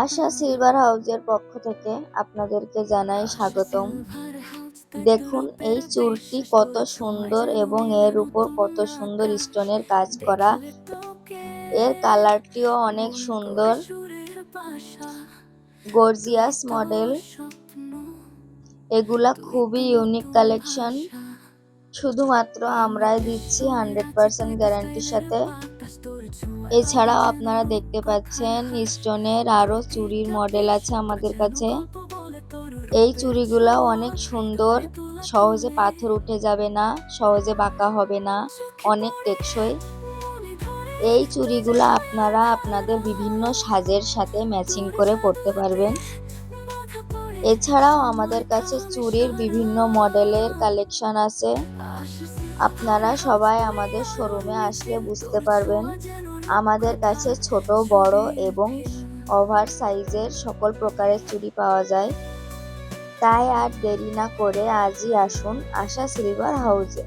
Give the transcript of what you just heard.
আশা silver হাউসের পক্ষ থেকে আপনাদেরকে জানাই স্বাগতম। দেখুন এই চুলটি কত সুন্দর এবং এর উপর কত সুন্দর স্টোনের কাজ করা। এর কালারটিও অনেক সুন্দর, গর্জিয়াস মডেল। এগুলা খুবই ইউনিক কালেকশন, শুধুমাত্র আমরাই দিচ্ছি 100% গ্যারান্টির সাথে। এছাড়াও আপনারা দেখতে পাচ্ছেন স্টোনের আরো চুড়ির মডেল আছে আমাদের কাছে। এই চুড়িগুলা অনেক সুন্দর, সহজে পাথর উঠে যাবে না, সহজে বাঁকা হবে না, অনেক টেকসই। এই চুড়িগুলা আপনারা আপনাদের বিভিন্ন সাজের সাথে ম্যাচিং করে পরতে পারবেন। এছাড়াও আমাদের কাছে চুড়ির বিভিন্ন মডেলের কালেকশন আছে। আপনারা সবাই আমাদের শোরুমে আসলে বুঝতে পারবেন। আমাদের কাছে ছোট, বড় এবং ওভার সাইজের সকল প্রকারের চুড়ি পাওয়া যায়। তাই আর দেরি না করে আজই আসুন আশা সিলভার হাউসে।